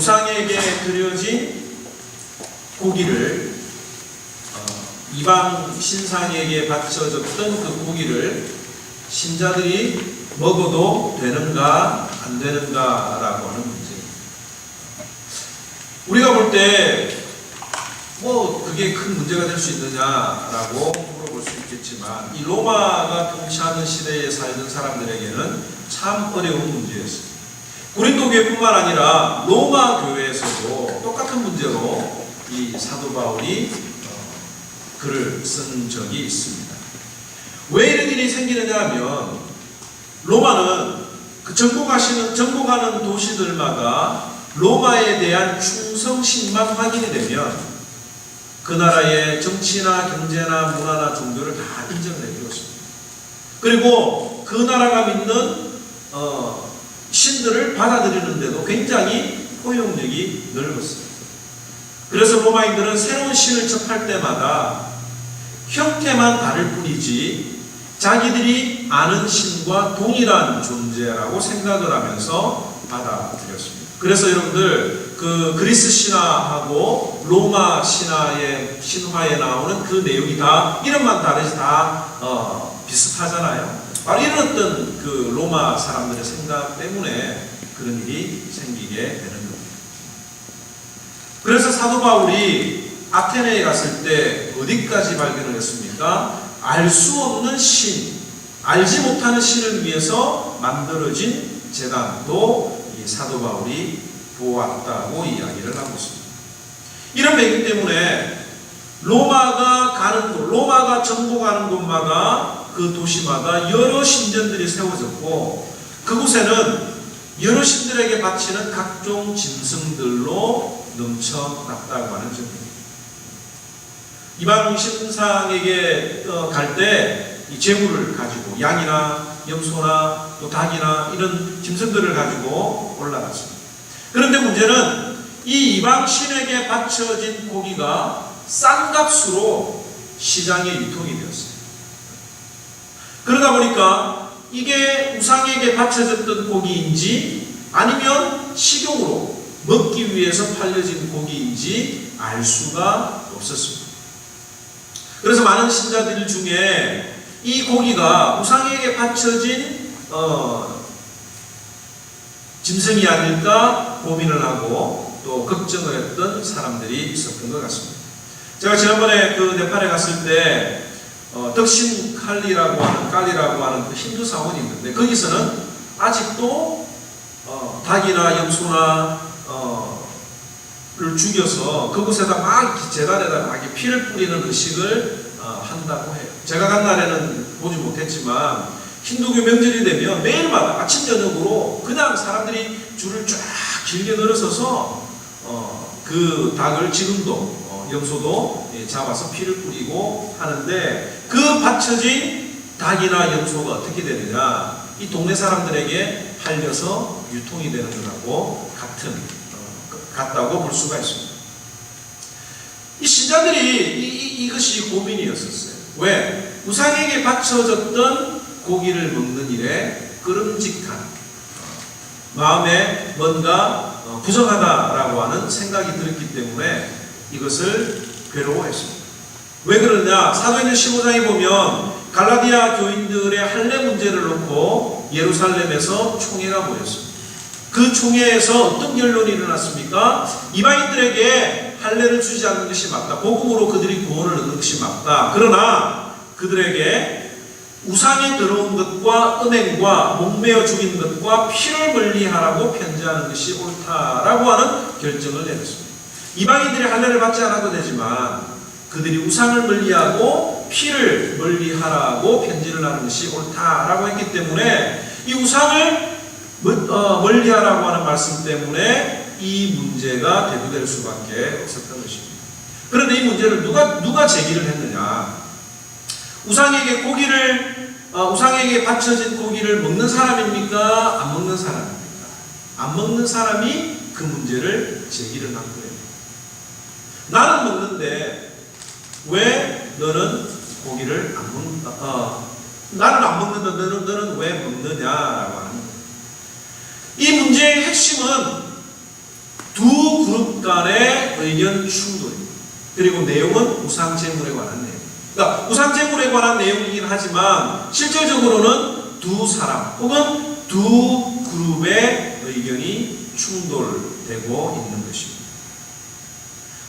우상에게 드려진 고기를 이방 신상에게 바쳐졌던 그 고기를 신자들이 먹어도 되는가 안 되는가라고 하는 문제입니다. 우리가 볼 때 그게 큰 문제가 될 수 있느냐라고 물어볼 수 있겠지만 이 로마가 통치하는 시대에 살던 사람들에게는 참 어려운 문제였습니다. 고린도 교회뿐만 아니라 로마 교회에서도 똑같은 문제로 이 사도 바울이 글을 쓴 적이 있습니다. 왜 이런 일이 생기느냐 하면 로마는 그 정복하는 도시들마다 로마에 대한 충성심만 확인이 되면 그 나라의 정치나 경제나 문화나 종교를 다 인정을 해주었습니다. 그리고 그 나라가 믿는 신들을 받아들이는데도 굉장히 포용력이 넓었습니다. 그래서 로마인들은 새로운 신을 접할 때마다 형태만 다를 뿐이지 자기들이 아는 신과 동일한 존재라고 생각을 하면서 받아들였습니다. 그래서 여러분들 그 그리스 신화하고 로마 신화에 나오는 그 내용이 다 이름만 다르지 다 비슷하잖아요. 바로 이런 어떤 그 로마 사람들의 생각 때문에 그런 일이 생기게 되는 겁니다. 그래서 사도 바울이 아테네에 갔을 때 어디까지 발견을 했습니까? 알 수 없는 신, 알지 못하는 신을 위해서 만들어진 제단도 이 사도 바울이 보았다고 이야기를 하고 있습니다. 이런 배경 때문에 로마가 정복하는 곳마다 그 도시마다 여러 신전들이 세워졌고 그곳에는 여러 신들에게 바치는 각종 짐승들로 넘쳐났다고 하는 점입니다. 이방 신상에게 갈 때 이 제물을 가지고 양이나 염소나 또 닭이나 이런 짐승들을 가지고 올라갔습니다. 그런데 문제는 이 이방 신에게 바쳐진 고기가 싼 값으로 시장에 유통이 되었어요. 그러다 보니까 이게 우상에게 바쳐졌던 고기인지 아니면 식용으로 먹기 위해서 팔려진 고기인지 알 수가 없었습니다. 그래서 많은 신자들 중에 이 고기가 우상에게 바쳐진 짐승이 아닐까 고민을 하고 또 걱정을 했던 사람들이 있었던 것 같습니다. 제가 지난번에 그 네팔에 갔을 때 덕신 칼리라고 하는 그 힌두 사원이 있는데 거기서는 아직도 닭이나 염소나 를 죽여서 그곳에다 막 재단에다 막 피를 뿌리는 의식을 한다고 해요. 제가 간 날에는 보지 못했지만 힌두교 명절이 되면 매일마다 아침 저녁으로 그냥 사람들이 줄을 쫙 길게 늘어서서 그 닭을 지금도 염소도 잡아서 피를 뿌리고 하는데 그 바쳐진 닭이나 염소가 어떻게 되느냐 이 동네 사람들에게 팔려서 유통이 되는 것하고 같다고 볼 수가 있습니다. 이 신자들이 이것이 고민이었었어요. 왜? 우상에게 바쳐졌던 고기를 먹는 일에 끄름직한 마음에 뭔가 부정하다라고 하는 생각이 들었기 때문에 이것을 괴로워했습니다. 왜 그러냐? 사도행전 15장에 보면 갈라디아 교인들의 할례 문제를 놓고 예루살렘에서 총회가 모였습니다. 그 총회에서 어떤 결론이 일어났습니까? 이방인들에게 할례를 주지 않는 것이 맞다. 복음으로 그들이 구원을 얻는 것이 맞다. 그러나 그들에게 우상에 들어온 것과 은행과 목매어 죽인 것과 피를 멀리하라고 편지하는 것이 옳다라고 하는 결정을 내렸습니다. 이방인들이 할례를 받지 않아도 되지만 그들이 우상을 멀리하고 피를 멀리하라고 편지를 하는 것이 옳다라고 했기 때문에 이 우상을 멀리하라고 하는 말씀 때문에 이 문제가 대두될 수밖에 없었던 것입니다. 그런데 이 문제를 누가 제기를 했느냐? 우상에게 바쳐진 고기를 먹는 사람입니까? 안 먹는 사람입니까? 안 먹는 사람이 그 문제를 제기를 한 거예요. 나는 먹는데 왜 너는 고기를 안 먹는다? 나는 안 먹는데 너는 왜 먹느냐라고 하는 거예요. 이 문제의 핵심은 두 그룹 간의 의견 충돌입니다. 그리고 내용은 우상제물에 관한 내용. 그러니까 우상제물에 관한 내용이긴 하지만 실제적으로는 두 사람 혹은 두 그룹의 의견이 충돌되고 있는 것입니다.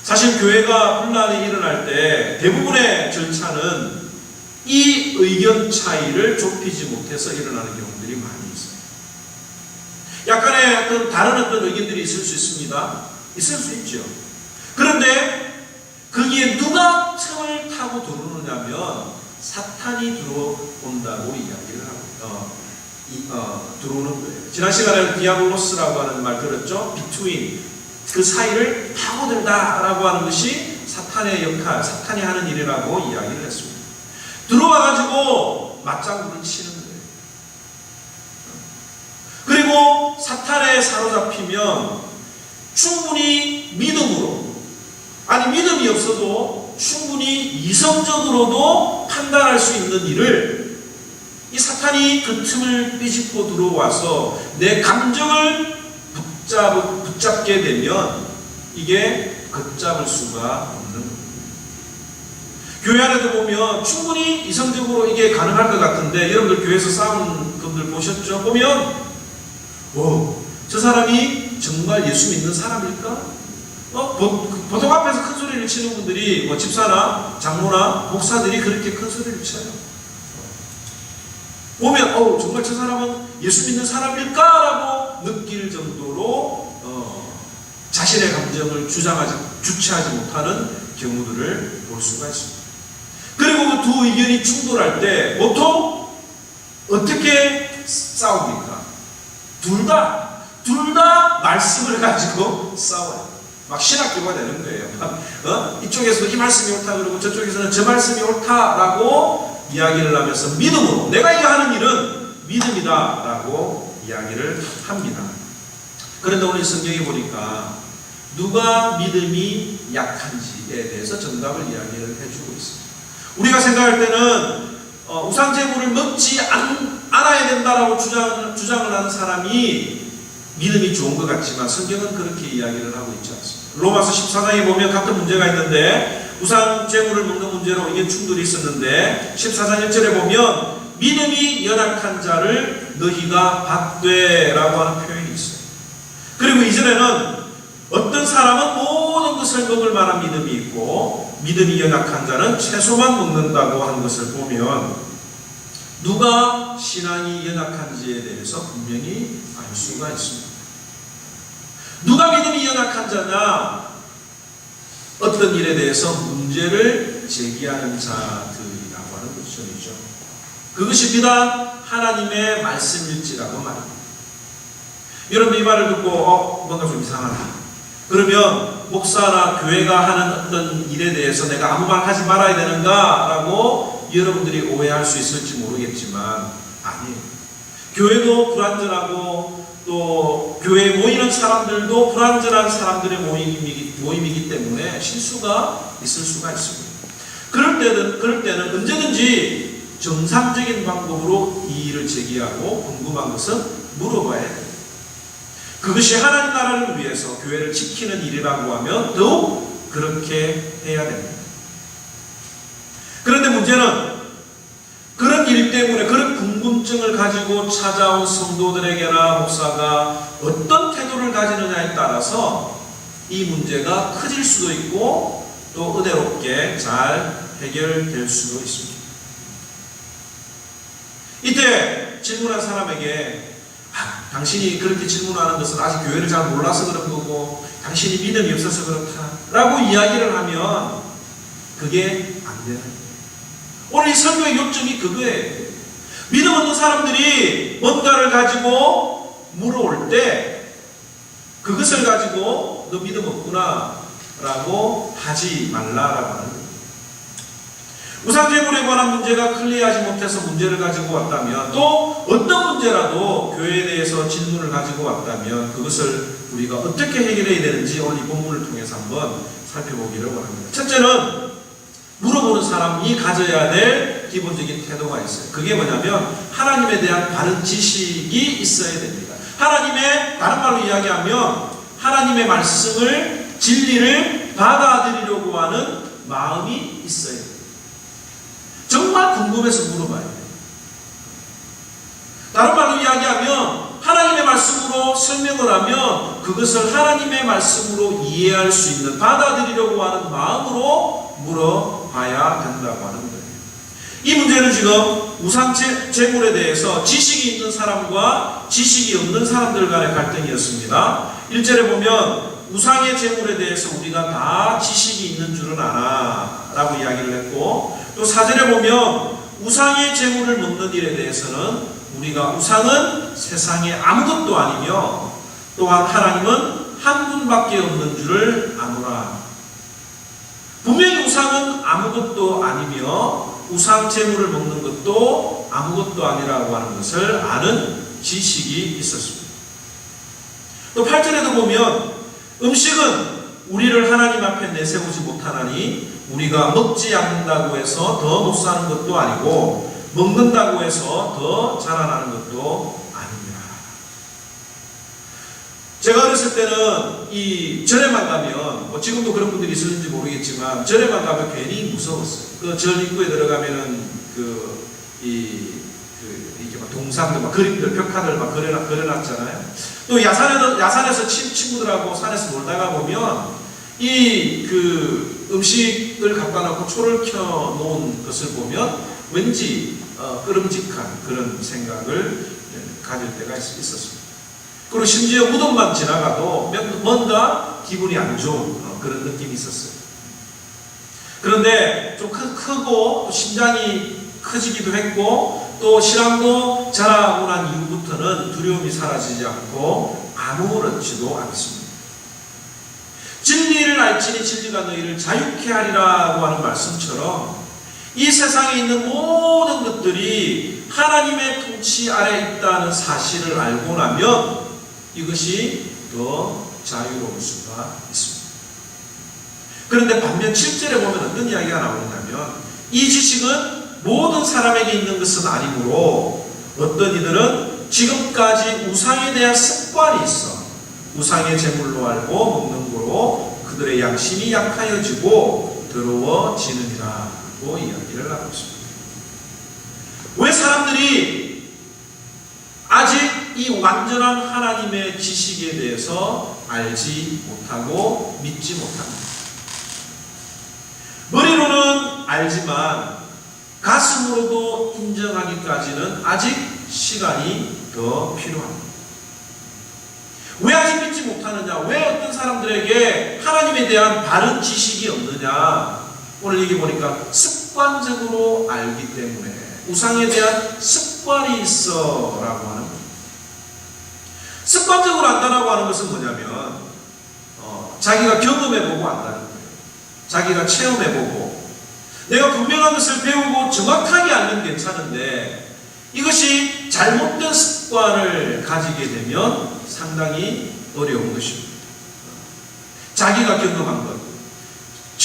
사실 교회가 분란이 일어날 때 대부분의 절차는 이 의견 차이를 좁히지 못해서 일어나는 경우들이 많이 있어요. 약간의 다른 어떤 의견들이 있을 수 있습니다. 있을 수 있죠. 그런데 거기에 누가 틈을 타고 들어오느냐면 사탄이 들어온다고 이야기를 하고 들어오는 거예요. 지난 시간에 디아블로스라고 하는 말 들었죠? between, 그 사이를 파고들다라고 하는 것이 사탄의 역할, 사탄이 하는 일이라고 이야기를 했습니다. 들어와가지고 맞장구를 치는 거예요. 그리고 사탄에 사로잡히면 충분히 믿음으로, 아니 믿음이 없어도 충분히 이성적으로도 판단할 수 있는 일을 이 사탄이 그 틈을 삐집고 들어와서 내 감정을 붙잡게 되면 이게 걷잡을 수가 없는 겁니다. 교회 안에도 보면 충분히 이성적으로 이게 가능할 것 같은데, 여러분들 교회에서 싸우는 분들 보셨죠? 보면 저 사람이 정말 예수 믿는 사람일까? 보통 앞에서 큰 소리를 치는 분들이 집사나 장로나 목사들이 그렇게 큰 소리를 쳐요. 보면 정말 저 사람은 예수 믿는 사람일까라고 느낄 정도로 자신의 감정을 주체하지 못하는 경우들을 볼 수가 있습니다. 그리고 그 두 의견이 충돌할 때 보통 어떻게 싸웁니까? 둘 다 말씀을 가지고 싸워요. 막 신학교가 되는 거예요. 이쪽에서도 이 말씀이 옳다 그러고 저쪽에서는 저 말씀이 옳다라고 이야기를 하면서 믿음으로, 내가 이거 하는 일은 믿음이다라고 이야기를 합니다. 그런데 오늘 성경에 보니까 누가 믿음이 약한지에 대해서 정답을 이야기를 해주고 있습니다. 우리가 생각할 때는 우상제물을 먹지 않아야 된다라고 주장을 하는 사람이 믿음이 좋은 것 같지만 성경은 그렇게 이야기를 하고 있지 않습니다. 로마서 14장에 보면 같은 문제가 있는데, 우상제물을 먹는 문제로 이게 충돌이 있었는데 14장 1절에 보면 믿음이 연약한 자를 너희가 받되라고 하는 표현이 있어요. 그리고 2절에는 어떤 사람은 모든 것을 먹을 만한 믿음이 있고 믿음이 연약한 자는 채소만 먹는다고 하는 것을 보면 누가 신앙이 연약한지에 대해서 분명히 알 수가 있습니다. 누가 믿음이 연약한 자냐? 어떤 일에 대해서 문제를 제기하는 자들이라고 하는 것이죠. 그것이 비단 하나님의 말씀일지라도 말입니다. 여러분 이 말을 듣고 뭔가 좀 이상하다. 그러면 목사나 교회가 하는 어떤 일에 대해서 내가 아무 말 하지 말아야 되는가라고 여러분들이 오해할 수 있을지 모르겠지만 아니에요. 교회도 불완전하고 또 교회에 모이는 사람들도 불완전한 사람들의 모임이기 때문에 실수가 있을 수가 있습니다. 그럴 때는 언제든지 정상적인 방법으로 이의를 제기하고 궁금한 것은 물어봐야 됩니다. 그것이 하나님 나라를 위해서 교회를 지키는 일이라고 하면 더욱 그렇게 해야 됩니다. 그런데 문제는 그런 일 때문에 그런 궁금증을 가지고 찾아온 성도들에게나 목사가 어떤 태도를 가지느냐에 따라서 이 문제가 커질 수도 있고 또 은혜롭게 잘 해결될 수도 있습니다. 이때 질문한 사람에게 당신이 그렇게 질문하는 것은 아직 교회를 잘 몰라서 그런 거고 당신이 믿음이 없어서 그렇다라고 이야기를 하면 그게 안 되는 거예요. 오늘 이 설교의 요점이 그거예요. 믿음 없는 사람들이 뭔가를 가지고 물어올 때 그것을 가지고 너 믿음 없구나 라고 하지 말라라고 하는 거예요. 우상제물에 관한 문제가 클리어하지 못해서 문제를 가지고 왔다면 또 어떤 문제라도 교회에 대해서 질문을 가지고 왔다면 그것을 우리가 어떻게 해결해야 되는지 오늘 이 본문을 통해서 한번 살펴보기를 원합니다. 첫째는 물어보는 사람이 가져야 될 기본적인 태도가 있어요. 그게 뭐냐면 하나님에 대한 바른 지식이 있어야 됩니다. 다른 말로 이야기하면 하나님의 말씀을, 진리를 받아들이려고 하는 마음이 있어요. 정말 궁금해서 물어봐야 돼요. 다른 말로 이야기하면 하나님의 말씀으로 설명을 하면 그것을 하나님의 말씀으로 이해할 수 있는, 받아들이려고 하는 마음으로 물어봐야 된다고 하는 거예요. 이 문제는 지금 우상 제물에 대해서 지식이 있는 사람과 지식이 없는 사람들 간의 갈등이었습니다. 1절에 보면 우상의 제물에 대해서 우리가 다 지식이 있는 줄은 아나 라고 이야기를 했고, 또 4절에 보면 우상의 제물을 먹는 일에 대해서는 우리가 우상은 세상에 아무것도 아니며 또한 하나님은 한 분밖에 없는 줄을 아노라. 분명히 우상은 아무것도 아니며 우상 제물을 먹는 것도 아무것도 아니라고 하는 것을 아는 지식이 있었습니다. 또 8절에도 보면 음식은 우리를 하나님 앞에 내세우지 못하나니 우리가 먹지 않는다고 해서 더 못 사는 것도 아니고 먹는다고 해서 더 자라나는 것도 아닙니다. 제가 어렸을 때는 이 절에만 가면, 지금도 그런 분들이 있을지 모르겠지만 절에만 가면 괜히 무서웠어요. 그 절 입구에 들어가면은 이게 막 동상들, 막 그림들, 벽화들 막 그려놨잖아요. 또 야산에서 친구들하고 산에서 놀다가 보면 음식을 갖다 놓고 초를 켜 놓은 것을 보면 왠지 끄름직한 그런 생각을 가질 때가 있었습니다. 그리고 심지어 무덤만 지나가도 뭔가 기분이 안 좋은 그런 느낌이 있었어요. 그런데 좀 크고 심장이 커지기도 했고 또 신앙도 자라고 난 이후부터는 두려움이 사라지지 않고 아무렇지도 않습니다. 진리를 알지니 진리가 너희를 자유케 하리라고 하는 말씀처럼 이 세상에 있는 모든 것들이 하나님의 통치 아래 있다는 사실을 알고 나면 이것이 더 자유로울 수가 있습니다. 그런데 반면 7절에 보면 어떤 이야기가 나오냐면 이 지식은 모든 사람에게 있는 것은 아니므로 어떤 이들은 지금까지 우상에 대한 습관이 있어 우상의 제물로 알고 먹는 거로 그들의 양심이 약하여지고 더러워지느니라고 이야기를 하고 있습니다. 왜 사람들이 아직 이 완전한 하나님의 지식에 대해서 알지 못하고 믿지 못합니다. 머리로는 알지만 가슴으로도 인정하기까지는 아직 시간이 더 필요합니다. 왜 아직 믿지 못하느냐? 왜 어떤 사람들에게 하나님에 대한 바른 지식이 없느냐? 오늘 얘기 보니까 습관적으로 알기 때문에 우상에 대한 습관이 있어 라고 하는 거예요. 습관적으로 안다라고 하는 것은 뭐냐면 자기가 경험해보고 안다는 거예요. 자기가 체험해보고 내가 분명한 것을 배우고 정확하게 알면 괜찮은데 이것이 잘못된 습관을 가지게 되면 상당히 어려운 것입니다. 자기가 경험한 것,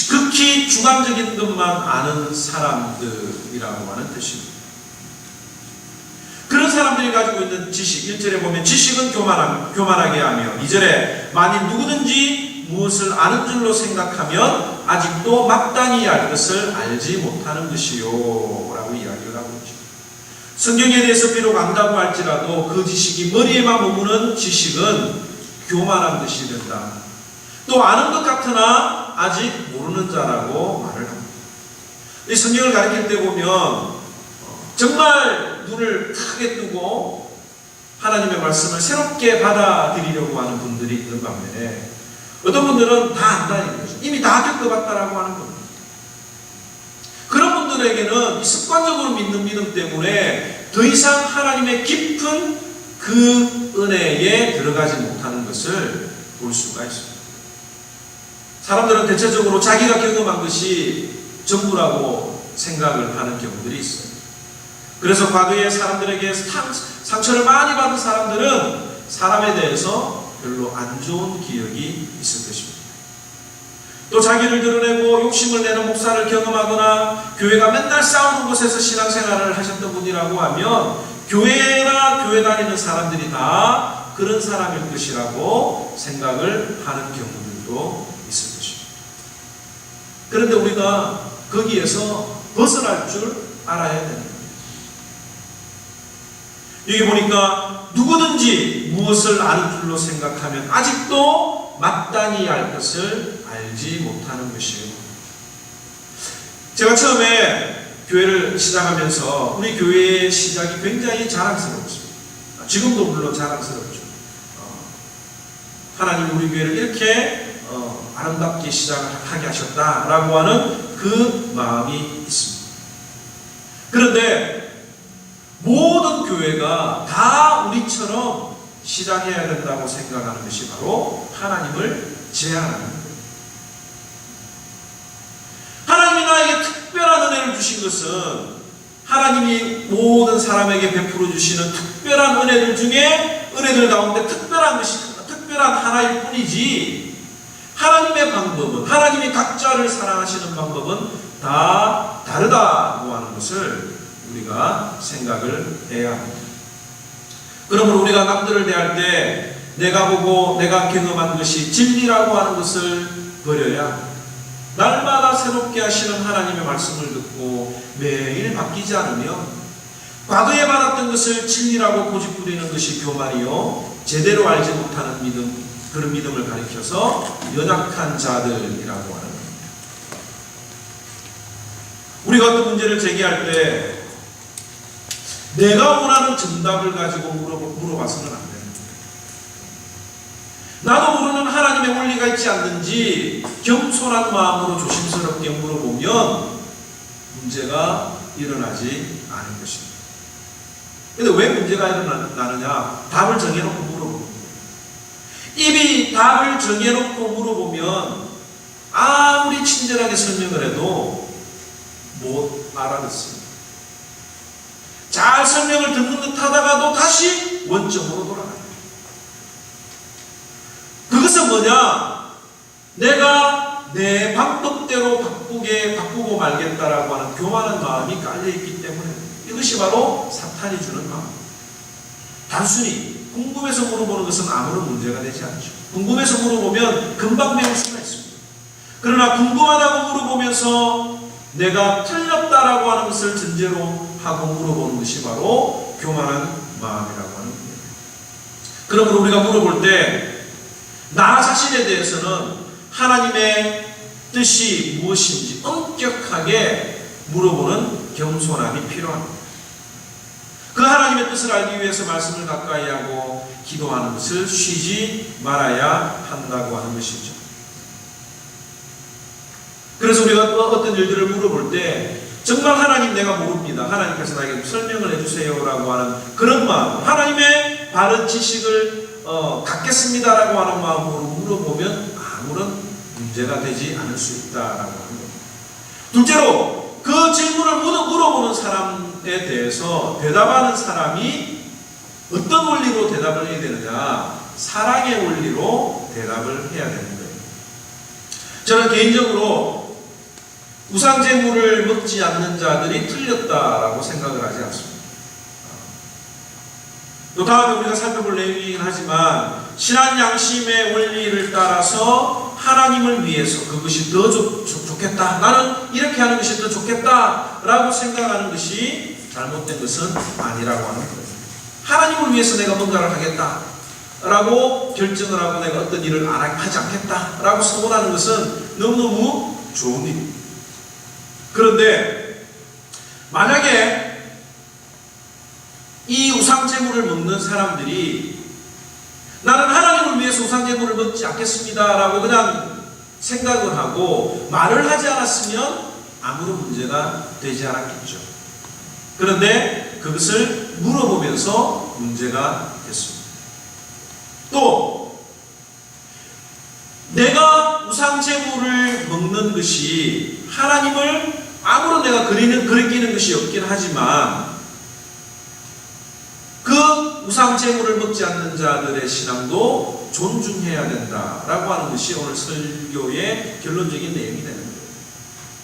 극히 주관적인 것만 아는 사람들이라고 하는 뜻입니다. 그런 사람들이 가지고 있는 지식, 1절에 보면 지식은 교만하게 하며 2절에 만일 누구든지 무엇을 아는 줄로 생각하면 아직도 마땅히 알 것을 알지 못하는 것이요 라고 이야기를 하고 있죠. 성경에 대해서 비록 안다고 할지라도 그 지식이 머리에만 머무는 지식은 교만한 것이 된다. 또 아는 것 같으나 아직 모르는 자라고 말을 합니다. 이 성경을 가르칠 때 보면 정말 눈을 크게 뜨고 하나님의 말씀을 새롭게 받아들이려고 하는 분들이 있는 반면에 어떤 분들은 다 안다는 거죠. 이미 다 겪어봤다라고 하는 겁니다. 그런 분들에게는 습관적으로 믿는 믿음 때문에 더 이상 하나님의 깊은 그 은혜에 들어가지 못하는 것을 볼 수가 있습니다. 사람들은 대체적으로 자기가 경험한 것이 전부라고 생각을 하는 경우들이 있어요. 그래서 과거에 사람들에게 상처를 많이 받은 사람들은 사람에 대해서 별로 안 좋은 기억이 있을 것입니다. 또 자기를 드러내고 욕심을 내는 목사를 경험하거나 교회가 맨날 싸우는 곳에서 신앙생활을 하셨던 분이라고 하면 교회나 교회 다니는 사람들이 다 그런 사람일 것이라고 생각을 하는 경우들도 있을 것입니다. 그런데 우리가 거기에서 벗어날 줄 알아야 됩니다. 여기 보니까 누구든지 무엇을 아는 줄로 생각하면 아직도 마땅히 알 것을 알지 못하는 것이에요. 제가 처음에 교회를 시작하면서 우리 교회의 시작이 굉장히 자랑스러웠습니다. 지금도 물론 자랑스럽죠. 하나님이 우리 교회를 이렇게 아름답게 시작하게 하셨다라고 하는 그 마음이 있습니다. 그런데 모든 교회가 다 우리처럼 시작해야 된다고 생각하는 것이 바로 하나님을 제한하는 거예요. 하나님이 나에게 특별한 은혜를 주신 것은 하나님이 모든 사람에게 베풀어 주시는 특별한 은혜들 중에 은혜들 가운데 특별한 것이 특별한 하나일 뿐이지, 하나님의 방법은, 하나님이 각자를 사랑하시는 방법은 다 다르다고 하는 것을 우리가 생각을 해야 합니다. 그러므로 우리가 남들을 대할 때 내가 보고 내가 경험한 것이 진리라고 하는 것을 버려야, 날마다 새롭게 하시는 하나님의 말씀을 듣고 매일 바뀌지 않으면 과거에 받았던 것을 진리라고 고집부리는 것이 교만이요, 제대로 알지 못하는 믿음, 그런 믿음을 가리켜서 연약한 자들이라고 하는 겁니다. 우리가 어떤 문제를 제기할 때 내가 원하는 정답을 가지고 물어봐서는 안 됩니다. 나도 모르는 하나님의 원리가 있지 않는지 겸손한 마음으로 조심스럽게 물어보면 문제가 일어나지 않은 것입니다. 그런데 왜 문제가 일어나느냐? 답을 정해놓고 물어보는 거예요. 입이 답을 정해놓고 물어보면 아무리 친절하게 설명을 해도 못 알아듣습니다. 잘 설명을 듣는 듯 하다가도 다시 원점으로 돌아가요. 그것은 뭐냐? 내가 내 방법대로 바꾸고 말겠다라고 하는 교만한 마음이 깔려있기 때문에, 이것이 바로 사탄이 주는 마음. 단순히 궁금해서 물어보는 것은 아무런 문제가 되지 않죠. 궁금해서 물어보면 금방 배울 수가 있습니다. 그러나 궁금하다고 물어보면서 내가 틀렸다라고 하는 것을 전제로 하고 물어보는 것이 바로 교만한 마음이라고 하는 거예요. 그러므로 우리가 물어볼 때 나 자신에 대해서는 하나님의 뜻이 무엇인지 엄격하게 물어보는 겸손함이 필요합니다. 그 하나님의 뜻을 알기 위해서 말씀을 가까이 하고 기도하는 것을 쉬지 말아야 한다고 하는 것이죠. 그래서 우리가 어떤 일들을 물어볼 때 정말 하나님 내가 모릅니다, 하나님께서 나에게 설명을 해주세요라고 하는 그런 마음, 하나님의 바른 지식을 갖겠습니다라고 하는 마음으로 물어보면 아무런 문제가 되지 않을 수 있다라고 하는 겁니다. 둘째로, 그 질문을 물어보는 사람에 대해서 대답하는 사람이 어떤 원리로 대답을 해야 되느냐? 사랑의 원리로 대답을 해야 되는 거예요. 저는 개인적으로 우상제물을 먹지 않는 자들이 틀렸다라고 생각을 하지 않습니다. 또 다음에 우리가 살펴볼 내용이긴 하지만 신한 양심의 원리를 따라서 하나님을 위해서 그것이 더 좋겠다, 나는 이렇게 하는 것이 더 좋겠다라고 생각하는 것이 잘못된 것은 아니라고 하는 거예요. 하나님을 위해서 내가 뭔가를 하겠다라고 결정을 하고 내가 어떤 일을 하지 않겠다라고 선언하는 것은 너무너무 좋은 일입니다. 그런데 만약에 이 우상제물을 먹는 사람들이 나는 하나님을 위해서 우상제물을 먹지 않겠습니다라고 그냥 생각을 하고 말을 하지 않았으면 아무런 문제가 되지 않았겠죠. 그런데 그것을 물어보면서 문제가 됐습니다. 또 내가 우상제물을 먹는 것이 하나님을 아무런 내가 그리기는 것이 없긴 하지만 그 우상제물을 먹지 않는 자들의 신앙도 존중해야 된다라고 하는 것이 오늘 설교의 결론적인 내용이 되는 거예요.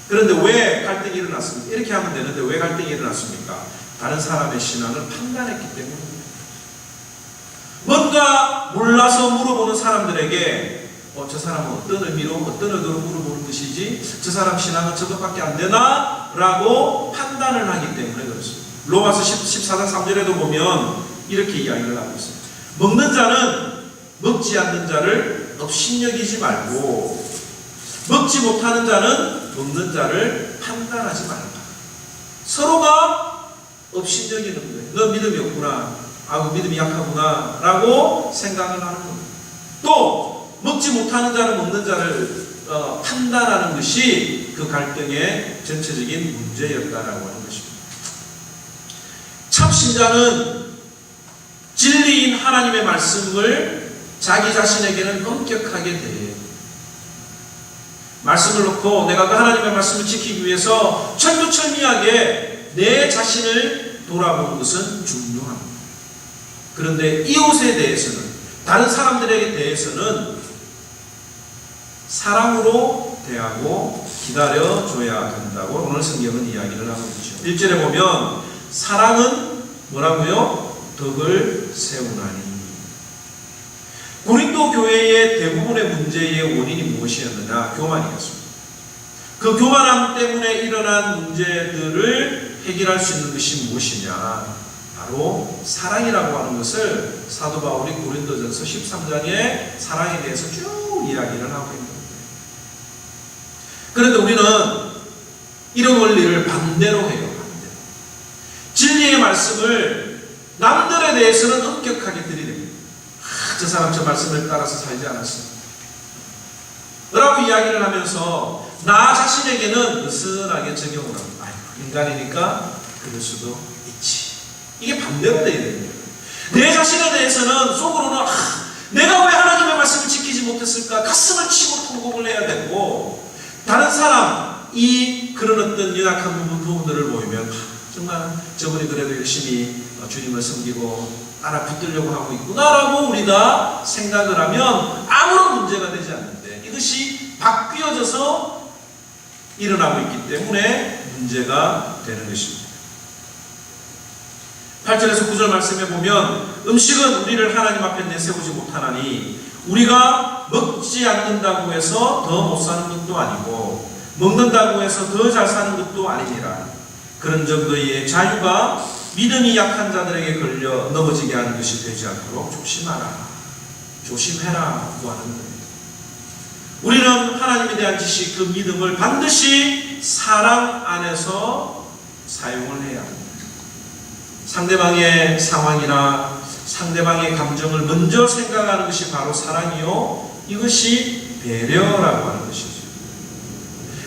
그런데 왜 갈등이 일어났습니까? 이렇게 하면 되는데 왜 갈등이 일어났습니까? 다른 사람의 신앙을 판단했기 때문입니다. 뭔가 몰라서 물어보는 사람들에게 저 사람은 어떤 의미로 어떤 의도로 물어보는 것이지 저 사람 신앙은 저것밖에 안 되나? 라고 판단을 하기 때문에 그렇습니다. 로마서 14장 3절에도 보면 이렇게 이야기를 하고 있습니다. 먹는 자는 먹지 않는 자를 업신여기지 말고 먹지 못하는 자는 먹는 자를 판단하지 말라. 서로가 업신여기는 거예요. 너 믿음이 없구나. 믿음이 약하구나. 라고 생각을 하는 겁니다. 또 먹지 못하는 자는 먹는 자를 판단하는 것이 그 갈등의 전체적인 문제였다라고 하는 것입니다. 참신자는 진리인 하나님의 말씀을 자기 자신에게는 엄격하게 대해요. 말씀을 놓고 내가 그 하나님의 말씀을 지키기 위해서 철두철미하게 내 자신을 돌아보는 것은 중요합니다. 그런데 이웃에 대해서는, 다른 사람들에게 대해서는 사랑으로 대하고 기다려줘야 된다고 오늘 성경은 이야기를 하고 있죠. 1절에 보면 사랑은 뭐라고요? 덕을 세우나니. 고린도 교회의 대부분의 문제의 원인이 무엇이었느냐? 교만이었습니다. 그 교만함 때문에 일어난 문제들을 해결할 수 있는 것이 무엇이냐? 바로 사랑이라고 하는 것을 사도 바울이 고린도전서 13장에 사랑에 대해서 쭉 이야기를 하고 있는 거예요. 그런데 우리는 이런 원리를 반대로 해요. 반대로. 진리의 말씀을 남들에 대해서는 엄격하게 들이댑니다. 저 사람 저 말씀을 따라서 살지 않았어 라고 이야기를 하면서 나 자신에게는 느슨하게 적용을 합니다. 인간이니까 그럴 수도 있지. 이게 반대로 돼야 됩니다. 내 자신에 대해서는 속으로는 내가 왜 하나님의 말씀을 지키지 못했을까 가슴을 치고 통곡을 해야 되고, 다른 사람이 그런 어떤 연약한 부분들을 보이면 정말 저분이 그래도 열심히 주님을 섬기고 따라 붙들려고 하고 있구나라고 우리가 생각을 하면 아무런 문제가 되지 않는데, 이것이 바뀌어져서 일어나고 있기 때문에 문제가 되는 것입니다. 8절에서 9절 말씀에 보면 음식은 우리를 하나님 앞에 내세우지 못하나니 우리가 먹지 않는다고 해서 더 못 사는 것도 아니고 먹는다고 해서 더 잘 사는 것도 아니니라. 그런 정도의 자유가 믿음이 약한 자들에게 걸려 넘어지게 하는 것이 되지 않도록 조심하라. 조심해라고 하는 겁니다. 우리는 하나님에 대한 지식, 그 믿음을 반드시 사랑 안에서 사용을 해야 합니다. 상대방의 상황이나 상대방의 감정을 먼저 생각하는 것이 바로 사랑이요, 이것이 배려라고 하는 것이죠.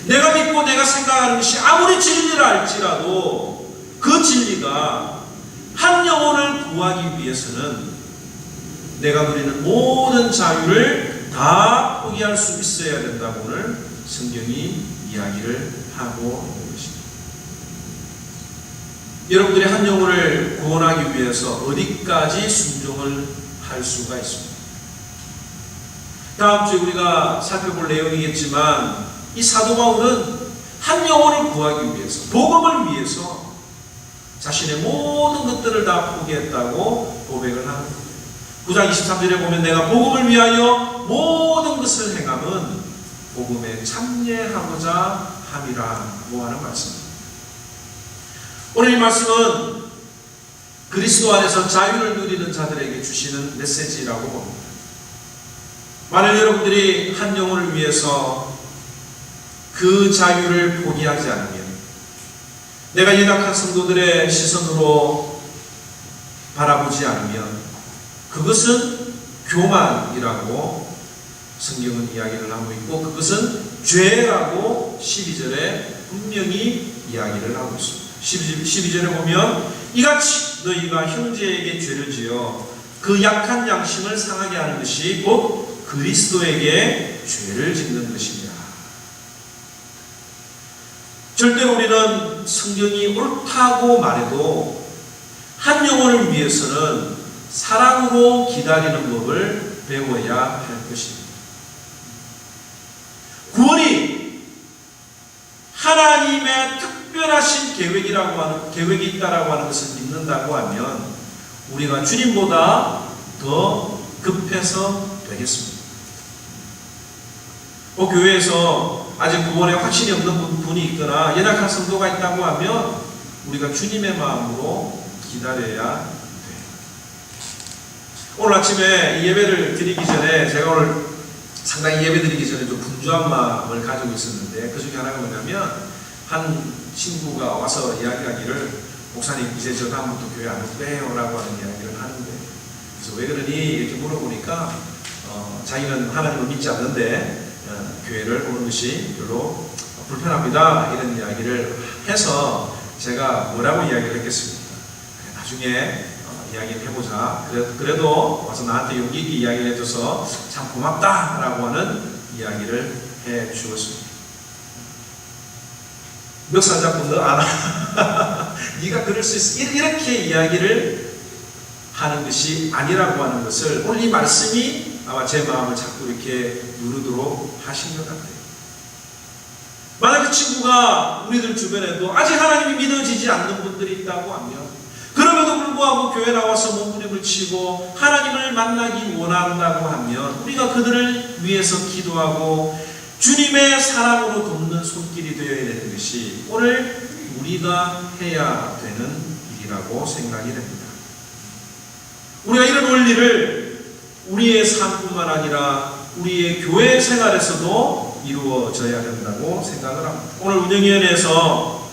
내가 믿고 내가 생각하는 것이 아무리 진리라 할지라도 그 진리가 한 영혼을 구하기 위해서는 내가 누리는 모든 자유를 다 포기할 수 있어야 된다고 오늘 성경이 이야기를 하고 있는 것입니다. 여러분들이 한 영혼을 구원하기 위해서 어디까지 순종을 할 수가 있습니다. 다음 주에 우리가 살펴볼 내용이겠지만 이 사도 바울은 한 영혼을 구하기 위해서, 복음을 위해서 자신의 모든 것들을 다 포기했다고 고백을 하는 겁니다. 9장 23절에 보면 내가 복음을 위하여 모든 것을 행함은 복음에 참여하고자 함이라고 하는 말씀입니다. 오늘 이 말씀은 그리스도 안에서 자유를 누리는 자들에게 주시는 메시지라고 봅니다. 만일 여러분들이 한 영혼을 위해서 그 자유를 포기하지 않으면, 내가 연약한 성도들의 시선으로 바라보지 않으면 그것은 교만이라고 성경은 이야기를 하고 있고, 그것은 죄라고 12절에 분명히 이야기를 하고 있습니다. 12절에 보면 이같이 너희가 형제에게 죄를 지어 그 약한 양심을 상하게 하는 것이 곧 그리스도에게 죄를 짓는 것이냐. 절대로 우리는 성경이 옳다고 말해도 한 영혼을 위해서는 사랑으로 기다리는 법을 배워야 할 것입니다. 구원이 하나님의 특별하신 계획이 있다라고 하는 것을 믿는다고 하면 우리가 주님보다 더 급해서 되겠습니다. 교회에서 아직 구원에 확신이 없는 분이 있거나 연약한 성도가 있다고 하면 우리가 주님의 마음으로 기다려야 돼요. 오늘 아침에 이 예배를 드리기 전에 제가 오늘 상당히 예배 드리기 전에 좀 분주한 마음을 가지고 있었는데 그 중에 하나가 뭐냐면 한 친구가 와서 이야기하기를 목사님 이제 저 다음부터 교회 안 올게요 라고 하는 이야기를 하는데 그래서 왜 그러니 이렇게 물어보니까 자기는 하나님을 믿지 않는데 교회를 오는 것이 별로 불편합니다 이런 이야기를 해서 제가 뭐라고 이야기를 했겠습니까? 나중에 이야기를 해보자. 그래도 와서 나한테 용기 있게 이야기를 해줘서 참 고맙다 라고 하는 이야기를 해 주었습니다. 멱살 잡고 너 알아? 네가 그럴 수 있어. 이렇게 이야기를 하는 것이 아니라고 하는 것을 오늘 이 말씀이 아마 제 마음을 자꾸 이렇게 누르도록 하신 것 같아요. 만약 그 친구가 우리들 주변에도 아직 하나님이 믿어지지 않는 분들이 있다고 하면 그럼에도 불구하고 교회 나와서 몸부림을 치고 하나님을 만나기 원한다고 하면 우리가 그들을 위해서 기도하고 주님의 사랑으로 돕는 손길이 되어야 되는 것이 오늘 우리가 해야 되는 일이라고 생각이 됩니다. 우리가 이런 원리를 우리의 삶뿐만 아니라 우리의 교회 생활에서도 이루어져야 된다고 생각을 합니다. 오늘 운영위원회에서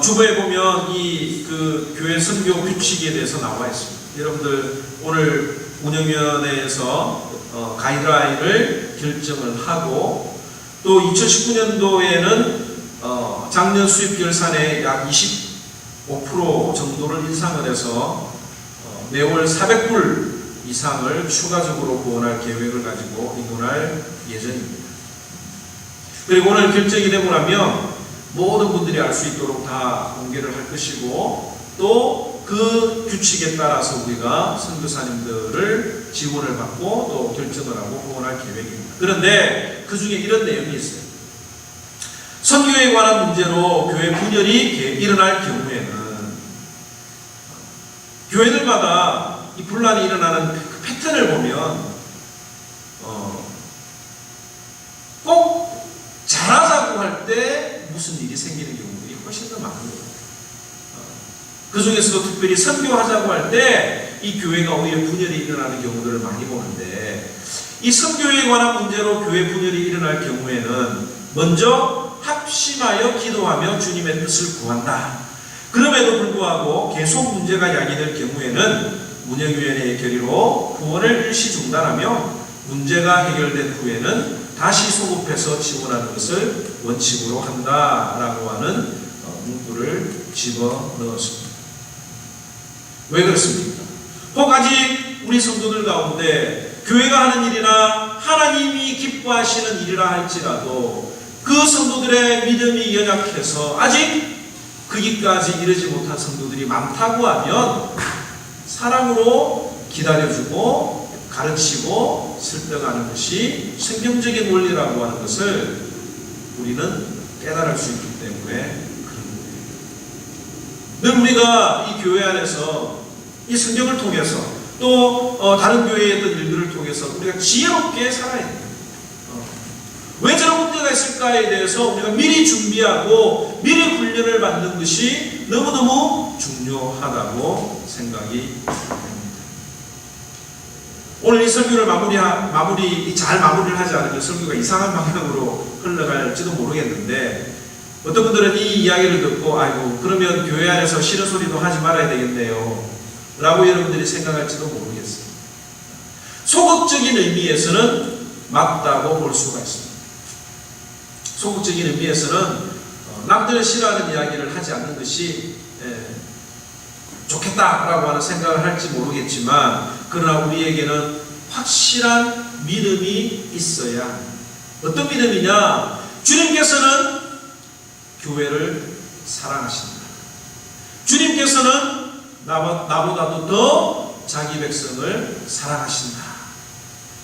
주보에 보면 그 교회 선교 규칙에 대해서 나와 있습니다. 여러분들 오늘 운영위원회에서 가이드라인을 결정을 하고 또 2019년도에는 작년 수입 결산의 약 25% 정도를 인상을 해서 매월 400불 이상을 추가적으로 후원할 계획을 가지고 인도할 예정입니다. 그리고 오늘 결정이 되고 나면 모든 분들이 알 수 있도록 다 공개를 할 것이고 또 그 규칙에 따라서 우리가 선교사님들을 지원을 받고 또 결정을 하고 후원할 계획입니다. 그런데 그 중에 이런 내용이 있어요. 선교에 관한 문제로 교회 분열이 일어날 경우에는 교회들마다 이 분란이 일어나는 그 패턴을 보면 꼭 잘하자고 할 때 무슨 일이 생기는 경우들이 훨씬 더 많은 거예요. 그 중에서도 특별히 선교하자고 할 때 이 교회가 오히려 분열이 일어나는 경우들을 많이 보는데 이 선교에 관한 문제로 교회 분열이 일어날 경우에는 먼저 합심하여 기도하며 주님의 뜻을 구한다. 그럼에도 불구하고 계속 문제가 야기될 경우에는 운영위원회의 결의로 후원을 일시 중단하며 문제가 해결된 후에는 다시 소급해서 지원하는 것을 원칙으로 한다라고 하는 문구를 집어넣었습니다. 왜 그렇습니까? 혹 아직 우리 성도들 가운데 교회가 하는 일이나 하나님이 기뻐하시는 일이라 할지라도 그 성도들의 믿음이 연약해서 아직 거기까지 이르지 못한 성도들이 많다고 하면 사랑으로 기다려주고 가르치고 설득하는 것이 성경적인 원리라고 하는 것을 우리는 깨달을 수 있기 때문에 그런 거예요. 늘 우리가 이 교회 안에서 이 성경을 통해서 또 다른 교회의 어떤 일들을 통해서 우리가 지혜롭게 살아야 돼요. 왜 저런 문제가 있을까에 대해서 우리가 미리 준비하고 미리 훈련을 받는 것이 너무너무 중요하다고 생각이 됩니다. 오늘 이 설교를 잘 마무리를 하지 않으면 설교가 이상한 방향으로 흘러갈지도 모르겠는데 어떤 분들은 이 이야기를 듣고 아이고 그러면 교회 안에서 싫은 소리도 하지 말아야 되겠네요 라고 여러분들이 생각할지도 모르겠어요. 소극적인 의미에서는 맞다고 볼 수가 있습니다. 소극적인 의미에서는 남들을 싫어하는 이야기를 하지 않는 것이 좋겠다라고 하는 생각을 할지 모르겠지만 그러나 우리에게는 확실한 믿음이 있어야 합니다. 어떤 믿음이냐? 주님께서는 교회를 사랑하신다. 주님께서는 나보다도 더 자기 백성을 사랑하신다.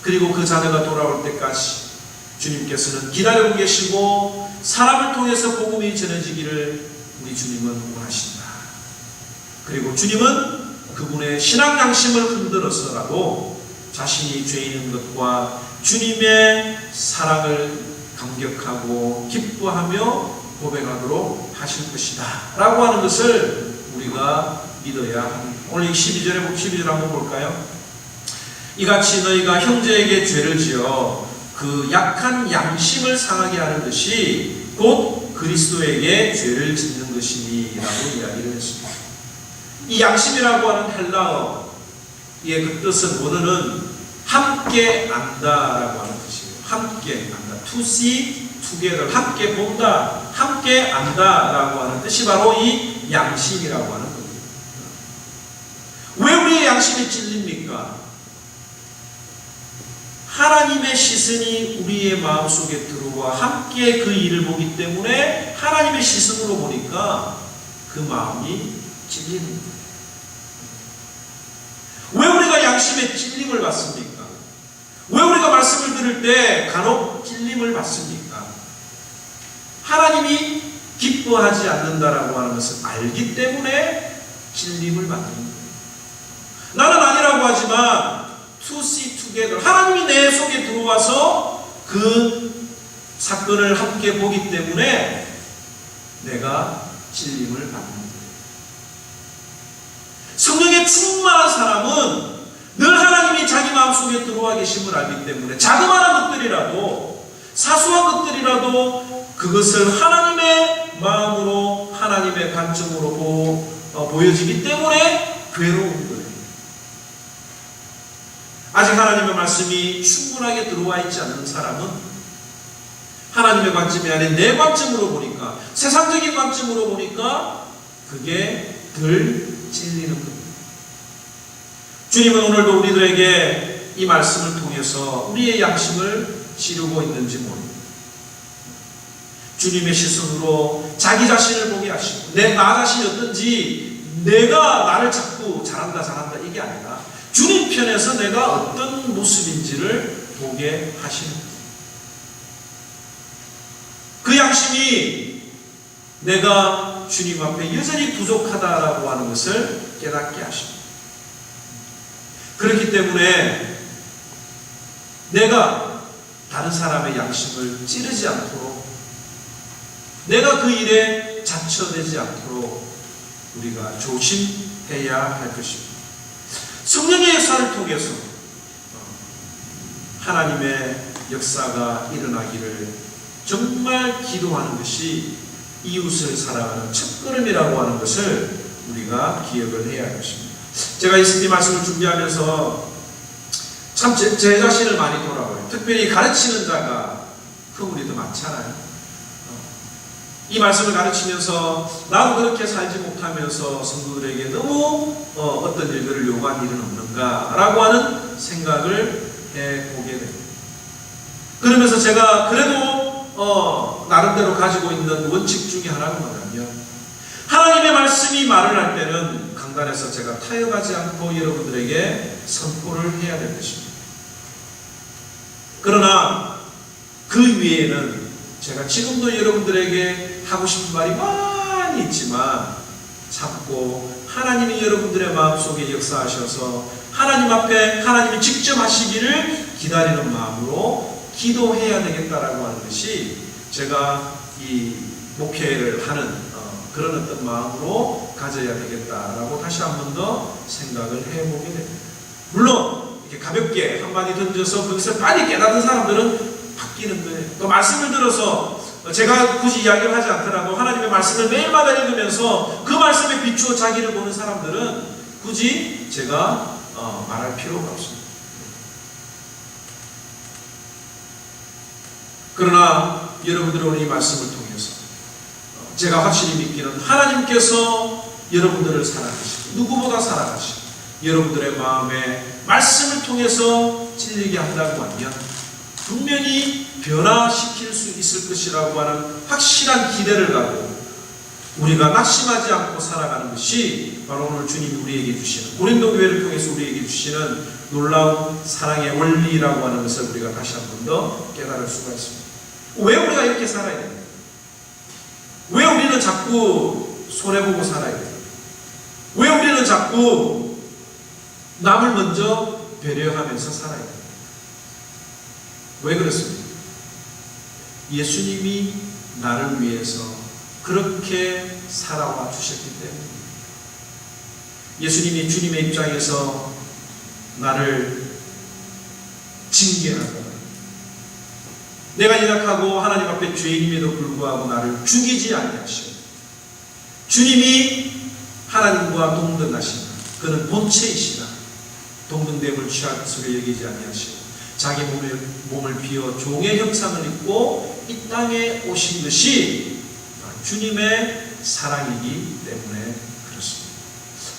그리고 그 자녀가 돌아올 때까지 주님께서는 기다리고 계시고 사람을 통해서 복음이 전해지기를 우리 주님은 원하신다. 그리고 주님은 그분의 신앙 양심을 흔들어서라도 자신이 죄 있는 것과 주님의 사랑을 감격하고 기뻐하며 고백하도록 하실 것이다 라고 하는 것을 우리가 믿어야 합니다. 오늘 12절 한번 볼까요? 이같이 너희가 형제에게 죄를 지어 그 약한 양심을 상하게 하는 것이 곧 그리스도에게 죄를 짓는 것이니 라고 이야기를 했습니다. 이 양심이라고 하는 헬라어의 그 뜻은 원어는 함께 안다라고 하는 뜻이에요. 함께 안다. To see together. 함께 본다. 함께 안다라고 하는 뜻이 바로 이 양심이라고 하는 겁니다. 왜 우리의 양심이 찔립니까? 하나님의 시선이 우리의 마음속에 들어와 함께 그 일을 보기 때문에 하나님의 시선으로 보니까 그 마음이 찔리는 거예요. 왜 우리가 양심의 찔림을 받습니까? 왜 우리가 말씀을 들을 때 간혹 찔림을 받습니까? 하나님이 기뻐하지 않는다라고 하는 것을 알기 때문에 찔림을 받는 거예요. 나는 아니라고 하지만 to see together. 하나님이 내 속에 들어와서 그 사건을 함께 보기 때문에 내가 찔림을 받는 거예요. 성령에 충만한 사람은 늘 하나님이 자기 마음속에 들어와 계심을 알기 때문에 자그마한 것들이라도 사소한 것들이라도 그것을 하나님의 마음으로 하나님의 관점으로 보여지기 때문에 괴로운 거예요. 아직 하나님의 말씀이 충분하게 들어와 있지 않는 사람은 하나님의 관점이 아닌 내 관점으로 보니까, 세상적인 관점으로 보니까 그게 덜 찔리는 겁니다. 주님은 오늘도 우리들에게 이 말씀을 통해서 우리의 양심을 찌르고 있는지 모릅니다. 주님의 시선으로 자기 자신을 보게 하시고 나 자신이 어떤지, 내가 나를 자꾸 잘한다 이게 아니라 주님 편에서 내가 어떤 모습인지를 보게 하시는 거예요. 그 양심이 내가 주님 앞에 여전히 부족하다라고 하는 것을 깨닫게 하십니다. 그렇기 때문에 내가 다른 사람의 양심을 찌르지 않도록, 내가 그 일에 자처되지 않도록 우리가 조심해야 할 것입니다. 성령의 역사를 통해서 하나님의 역사가 일어나기를 정말 기도하는 것이 이웃을 사랑하는 첫걸음이라고 하는 것을 우리가 기억을 해야 할 것입니다. 제가 이 말씀을 준비하면서 참 제 자신을 많이 돌아봐요. 특별히 가르치는 자가 흐물이도 많잖아요. 이 말씀을 가르치면서 나도 그렇게 살지 못하면서 성도들에게 너무 어떤 일들을 요구한 일은 없는가라고 하는 생각을 해보게 됩니다. 그러면서 제가 그래도 나름대로 가지고 있는 원칙 중에 하나가 뭐냐면, 하나님의 말씀이 말을 할 때는 강단에서 제가 타협하지 않고 여러분들에게 선포를 해야 될 것입니다. 그러나 그 위에는 제가 지금도 여러분들에게 하고 싶은 말이 많이 있지만 참고 하나님이 여러분들의 마음속에 역사하셔서 하나님 앞에 하나님이 직접 하시기를 기다리는 마음으로 기도해야 되겠다라고 하는 것이 제가 이 목회를 하는 그런 어떤 마음으로 가져야 되겠다라고 다시 한 번 더 생각을 해보게 됩니다. 물론 이렇게 가볍게 한마디 던져서 그것을 빨리 깨닫는 사람들은 바뀌는 거예요. 또 말씀을 들어서 제가 굳이 이야기를 하지 않더라도 하나님의 말씀을 매일마다 읽으면서 그 말씀에 비추어 자기를 보는 사람들은 굳이 제가 말할 필요가 없습니다. 그러나 여러분들의 오늘 이 말씀을 통해서 제가 확실히 믿기는, 하나님께서 여러분들을 사랑하시고 누구보다 사랑하시고 여러분들의 마음에 말씀을 통해서 찔리게 한다고 하면 분명히 변화시킬 수 있을 것이라고 하는 확실한 기대를 갖고 우리가 낙심하지 않고 살아가는 것이 바로 오늘 주님이 우리에게 주시는, 고린도 교회를 통해서 우리에게 주시는 놀라운 사랑의 원리라고 하는 것을 우리가 다시 한 번 더 깨달을 수가 있습니다. 왜 우리가 이렇게 살아야 됩니까? 왜 우리는 자꾸 손해보고 살아야 됩니까? 왜 우리는 자꾸 남을 먼저 배려하면서 살아야 됩니다. 왜 그렇습니까? 예수님이 나를 위해서 그렇게 살아와 주셨기 때문입니다. 예수님이 주님의 입장에서 나를 징계하거나 내가 연약하고 하나님 앞에 죄인임에도 불구하고 나를 죽이지 아니하시고 주님이 하나님과 동등하시나 그는 본체이시나 동등됨을 취할 것으로 여기지 아니하시고 자기 몸을 비워 종의 형상을 입고 이 땅에 오신 것이 주님의 사랑이기 때문에 그렇습니다.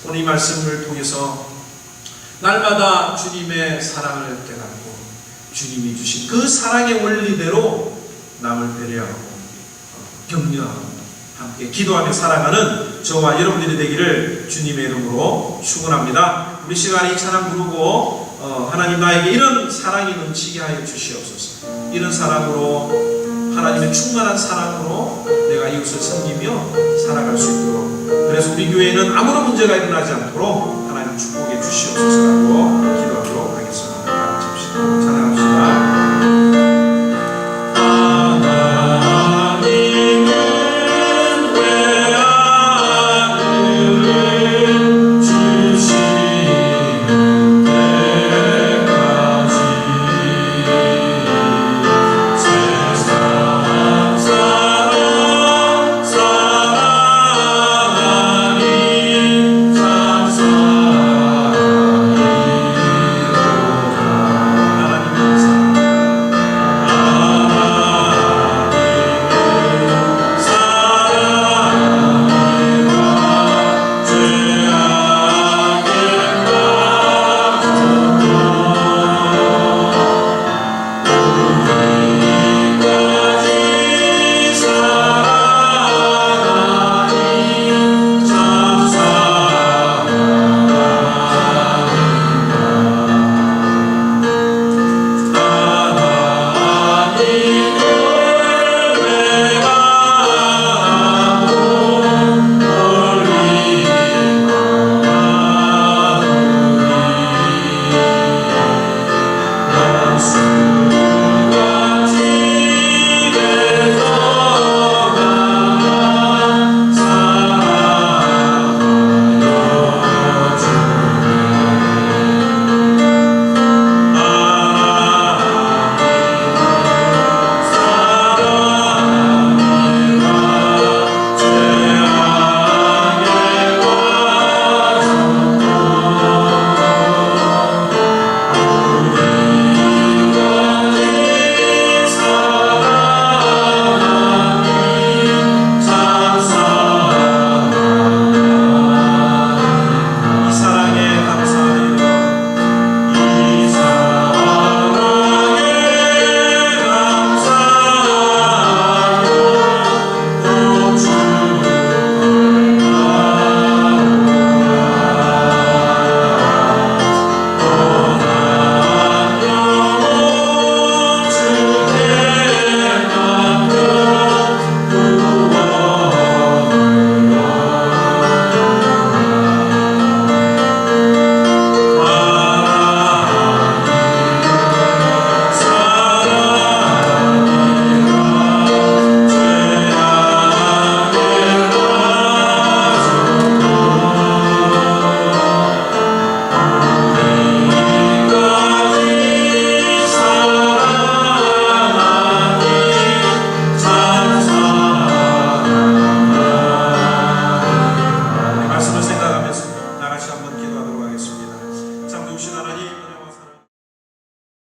오늘 이 말씀을 통해서 날마다 주님의 사랑을 깨닫고 주님이 주신 그 사랑의 원리대로 남을 배려하고 격려하고 함께 기도하며 살아가는 저와 여러분들이 되기를 주님의 이름으로 축원합니다. 우리 시간에 이 찬양 부르고 하나님 나에게 이런 사랑이 넘치게 하여 주시옵소서. 이런 사랑으로 하나님의 충만한 사랑으로 내가 이웃을 섬기며 살아갈 수 있도록 그래서 우리 교회에는 아무런 문제가 일어나지 않도록 하나님 축복해 주시옵소서.